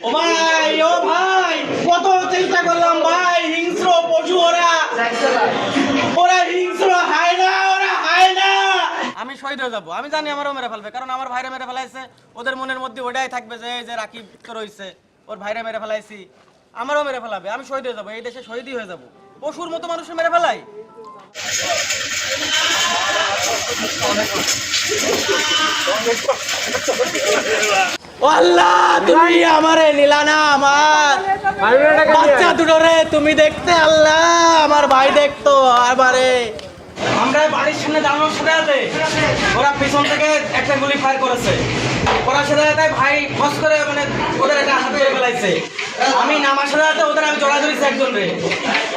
ও ভাই, ও ভাই, কত চেষ্টা করলাম ভাই, হিংস্র পশু ওরা, ওরা হিংস্র, হায় না, ওরা হায় না। আমি শহীদ হয়ে যাবো, আমি জানি আমারও মেরে ফেলবে, কারণ আমার ভাইরা মেরে ফেলাইছে। ওদের মনের মধ্যে ওটাই থাকবে যে এই যে রাকিব তো রয়েছে, ওর ভাইরা মেরে ফেলাইছি, আমারও মেরে ফেলাবে। আমি শহীদ হয়ে যাবো, এই দেশে শহীদই হয়ে যাবো। পশুর মতো মানুষের মেরে ফেলাই। ও আল্লাহ, তুমি আমারে নিলা না, আমার বাচ্চা দুটো রে তুমি দেখতে, আল্লাহ আমার ভাই দেখতো আমারে। আমরা বাড়ির সামনে দাঁড়ানোর সাথে সাথে ওরা পিছন থেকে একটা গুলি ফায়ার করেছে। ওরা সাথে সাথে ভাই ফস করে মানে ওদের একটা হাতে ফেলাইছে। আমি নামার সাথে সাথে ওদের আমি জড়া ধরেছি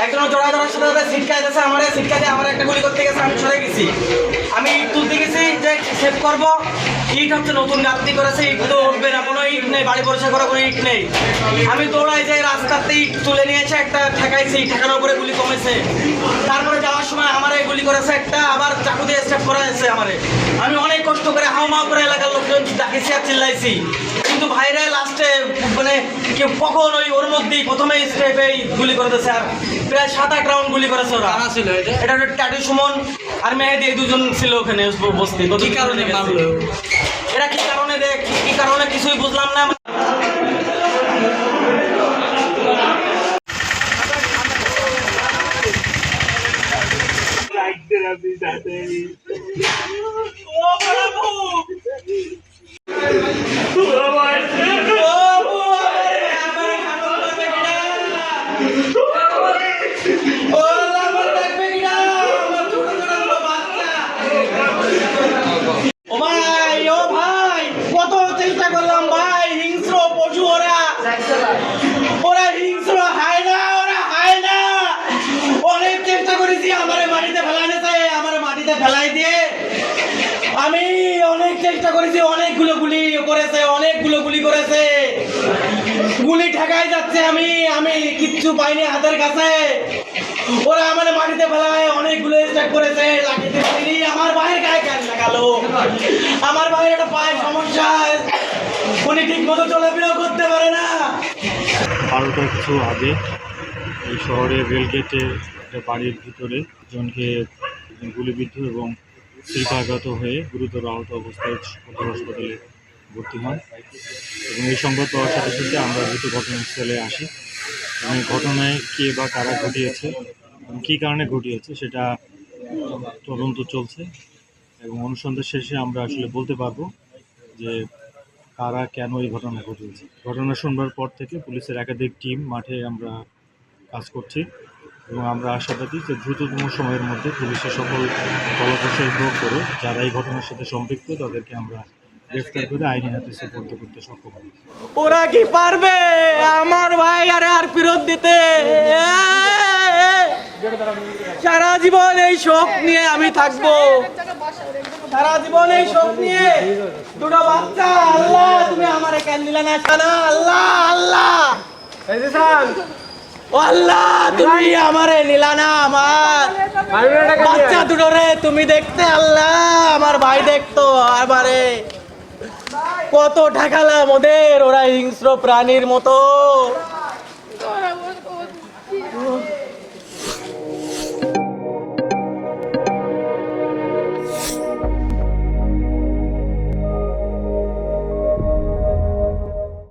একজন জড়া ধরার সাথে সাথে ছিটকাই দিয়েছে, আমার ছিটকাই দিয়ে আমার একটা গুলি করতে গেছে, আমি সরে গেছি। আমি ইট তুলতে গেছি যে সেভ করবো, ইট হচ্ছে নতুন গাঁথনি করেছে, ইট তো উঠবে না, কোনো ইট নেই, বাড়ি পরিষ্কার করা কোনো ইট নেই। আমি দৌড়াই যে রাস্তাতে ইট তুলে নিয়েছে, একটা ঠেকাইছি, ঠেকানোর উপরে গুলি কমেছে। তারপরে যাওয়ার সময় আমার এই গুলি করেছে একটা, আবার চাকু দিয়ে স্টেপ করাইছে আমারে। আমি অনেক কষ্ট করে হাউমাউ করে এলাকার লোকজন ডাকিছি আর চিল্লাইছি, কিন্তু ভাইরে লাস্টে মানে কেউ কখন ওর মধ্যেই প্রথমে স্টেপেই গুলি করে দিয়েছে। আর প্রায় 7-8 রাউন্ড গুলি করেছে ওরা। এটা হচ্ছে টাটু সুমন আর মেহেদি, এই দুজন ছিল ওখানে বস্তি। কি কারণে মারলো এরা, কি কারণে কি কারণে কিছুই বুঝলাম না। ও ভাই, ও ভাই, কত চেষ্টা করলাম ভাই, হিংস্র পশু ওরা, ওরা হিংস্র, হায় না, ওরা হায় না। অনেক চেষ্টা করেছি আমার মাটিতে ফেলাইতে, আমার মাটিতে ফেলাই দিয়ে আমি অনেক চেষ্টা করেছি, অনেকগুলো গুলি করেছে, গুলি ঠেকাই যাচ্ছে, আমি কিচ্ছু পাইনি হাতের কাছে। ওরা আমার মাটিতে ফেলায় অনেকগুলো স্ট্রাইক করেছে, লাগিয়ে পারিনি। আমার ভাইয়ের গায়ে কেন লাগালো, আমার ভাইয়ের একটা পায়ের সমস্যা, উনি ঠিক মতো চলাফেরা করতে পারে না। 12টা কিছু আগে এই শহরের রেলগেটে একটা বাড়ির ভিতরে একজনকে গুলিবিদ্ধ এবং শিল্পাঘাত হয়ে গুরুতর আহত অবস্থায় সদর হাসপাতালে ভর্তি হন। এবং এই সংবাদ পাওয়ার সাথে সাথে আমরা দ্রুত ঘটনাস্থলে আসি এবং এই ঘটনায় কে বা কারা ঘটিয়েছে এবং কী কারণে ঘটিয়েছে সেটা তদন্ত চলছে। এবং অনুসন্ধান শেষে আমরা আসলে বলতে পারবো যে কারা কেন এই ঘটনা ঘটিয়েছে। ঘটনা শুনবার পর থেকে পুলিশের একাধিক টিম মাঠে আমরা কাজ করছি এবং আমরা আশাবাদী যে দ্রুততম সময়ের মধ্যে পুলিশের সকল কলাকৌশল প্রয়োগ করে যারা এই ঘটনার সাথে সম্পৃক্ত তাদেরকে আমরা গ্রেফতার করে আইনি হাতে সুপর্দ করতে সক্ষম হব। ওরা কি পারবে আমার ভাই আর ফেরত দিতে? সারা জীবন এই শোক নিয়ে আমি থাকবো, সারা জীবন এই শোক নিয়ে। দুটো বাচ্চা, আল্লাহ তুমি আমারে কেন দিলে না? আল্লাহ, আল্লাহ, ও আল্লাহ তুমি আমারে নিলা না, আমার বাচ্চা দুটো রে তুমি দেখতে, আল্লাহ আমার ভাই দেখতো আমারে। কত ঠেকালাম ওদের, ওরা হিংস্র প্রাণীর মতো।